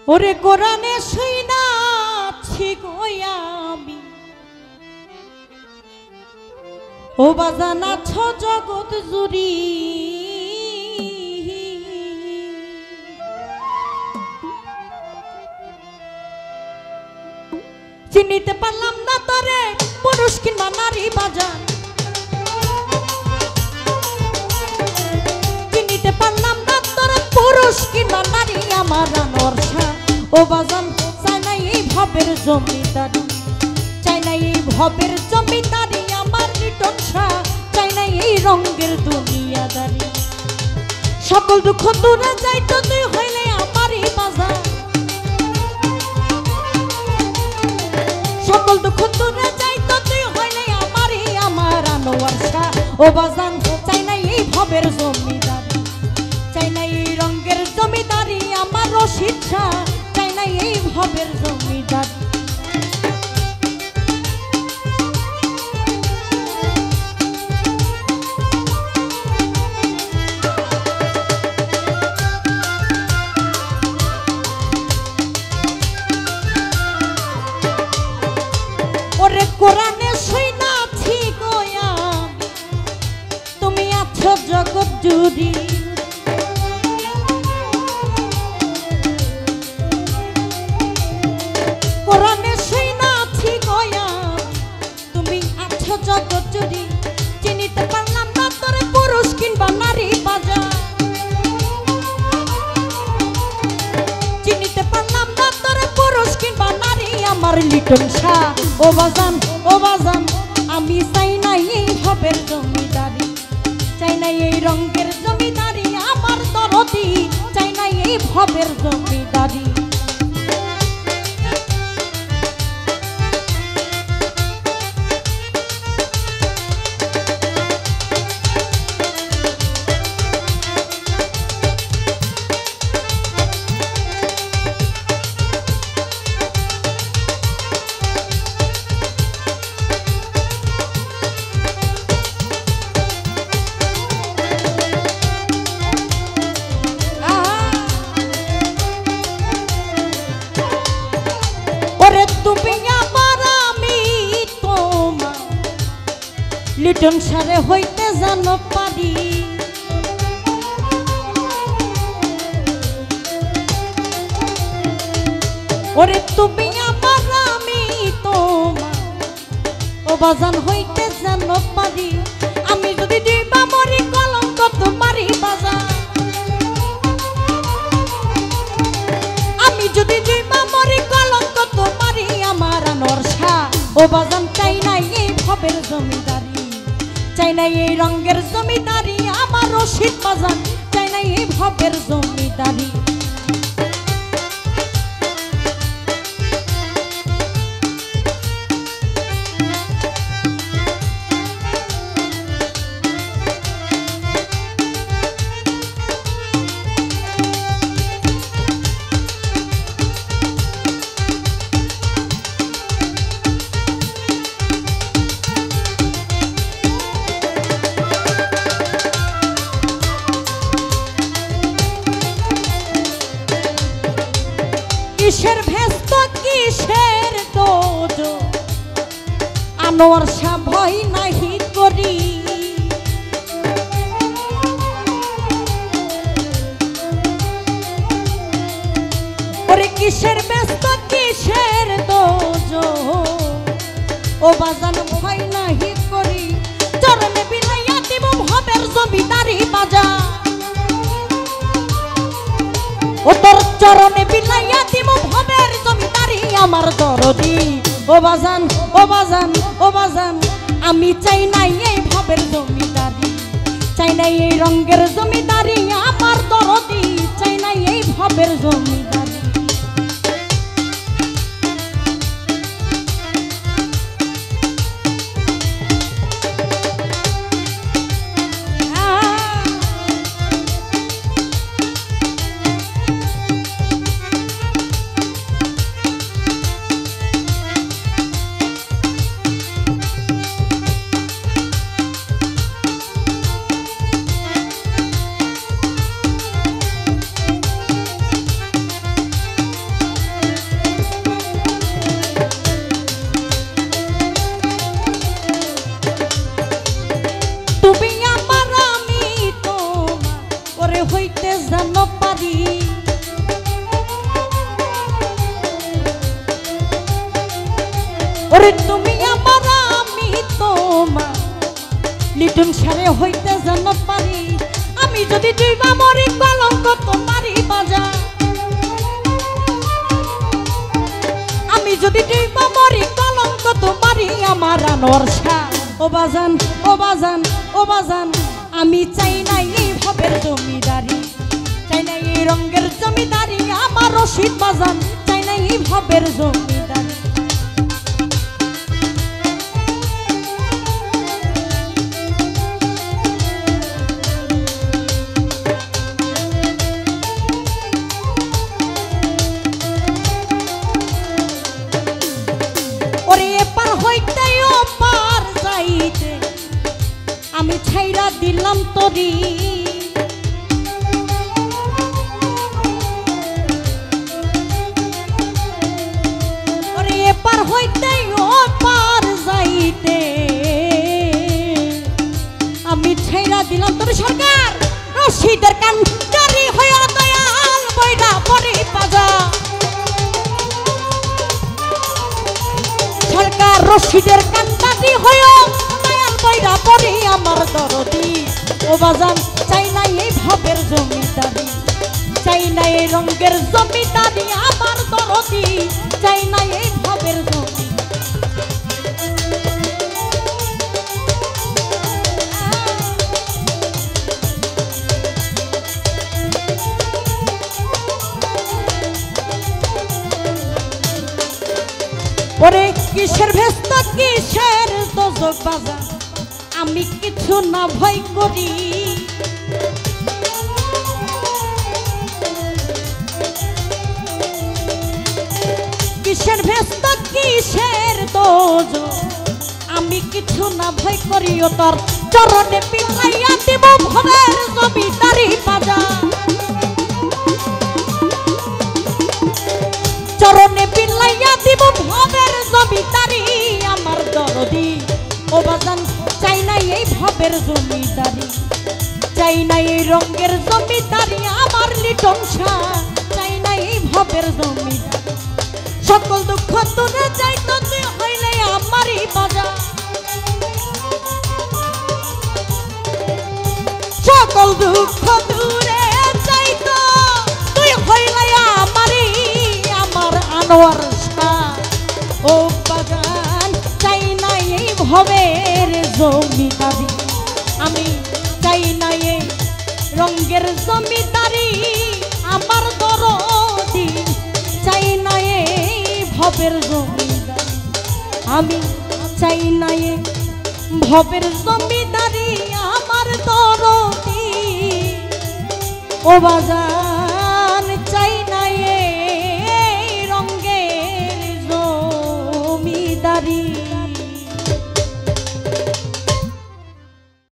ওরে কোরআনে শুনাছি গো আমি ও বাজান আছো জগৎ জুড়ি চিনিতে পারলাম না তোরে পুরুষ কিংবা নারী বাজান চিনিতে পারলাম না তোরে পুরুষ কিংবা নারী আমার আনরসা ও বাজান চাই না এই ভবের জমিদারি চাই না এই ভবের জমিদারি আমার লিটনসা চাই না এই রঙের দুনিয়াদারি সকল দুঃখ দূরে যাইতো তুই হইলে আমারই বাজান সকল দুঃখ দূরে যাইতো তুই হইলে আমারই আমার আনোয়ারসা ও বাজান চাই না এই ভবের জমিদারি চাই না এই রঙের জমিদারি আমার রশিদসা চাই না এই ভবের জমিদারি ওরে কোরআনে শুনাছি গো আমি তুমি আছো জগৎ জুড়ি কোরআনে শুনাছি গো আমি তুমি আছো জগৎ জুড়ি চিনিতে পারলাম না তোরে পুরুষ কিংবা নারী বাজান চিনিতে পারলাম না তোরে পুরুষ কিংবা নারী আমার লিটনসা ও বাজান আমি চাই না এই ভবের জমিদারি চাই না এই রঙের জমিদারি আমার দরদি চাই না এই ভবের জমিদারি তুমি আমার আমি তোমার লিটন সারে হইতে জানো পারি ওরে তুমি আমার আমি তোমার ও বাজান হইতে জানো পারি আমি যদি দিবা মরি কলঙ্ক তোমারই বাজান আমি যদি দিবা মরি কলঙ্ক তোমারই আমার আনরসা ও বাজান চাই না এই ভবের জমিদারি চাই না এই রঙের জমিদারি আমার রশিদ বাজান চাই না এই ভবের জমিদারি কিসের ভেস্ত কিসের দোজ আনোয়ারসা ভয় নাহি করি ওরে কিসের ব্যস্ত কিসের দোজ ও বাজান ভয় নাহি করি চরণে বিলাইয়া দিব ভবের জমিদারি বাজান ও তোর চরণে বিলাইয়া দিব ভবের জমিদারি আমার দরদি ও বাজান আমি চাই না এই ভবের জমিদারি চাই না এই রঙের জমিদারি আমার দরদি চাই না এই ভবের জমিদারি তুমি আমার আমি তোমার লিটন সারে হইতে যেন পারি আমি যদি ডুইবা মরি কলঙ্ক তোমারই বাজান আমি যদি ডুইবা মরি কলঙ্ক তোমারই আমার আনোয়ার শাহ ও বাজান ও বাজান ও বাজান আমি চাই না এই ভবের জমিদারি চাই না এই রঙের জমিদারি আমার রশিদ বাজান চাই না এই ভবের জমিদারি আমি ছাইরা দিলাম তোরি ওরে এপার হইতে ও পার যাইতে আমি ছাইরা দিলাম তোর সরকার রশিদের কান জারি হইয়া দয়াল বইরা পরি পাজা সরকার রশিদের কান জারি হইয়া কইরা পরি আমার দরদি ও বাজান চাই না এই ভবের জমিদারি চাই না এই রঙের জমিদারি আমার দরদি চাই না এই ভবের জমি ওরে কিসের ভেস্ত কিসের দোজক বাজান আমি কিছু না ভয় করি কিসের ভেস্ত কিসের দোজ আমি কিছু না ভয় করি ও তোর চরণে পিলাইয়া দিব ভবের জমিদারি বাজা চরণে পিলাইয়া দিব ভবের জমিদারি আমার দরদি ও বাজান চাই না এই ভবের জমিদারি চাই না এই রঙের জমিদারি আমার লিটন শাহ চাই না এই ভবের জমিদারি সকল দুঃখ দূরে যাইতো তুই হইলে আমারই বাজা সকল দুঃখ দূরে যাইতো তুই হইলে আমারই আমার আনোয়ার শাহ ও বাজান চাই না এই ভবের জমিদারি আমি চাই না এই রঙের জমিদারি আমার দরদি চাই না এই ভবের জমিদারি আমি চাই না এই ভবের জমিদারি আমার দরদি ও বাজার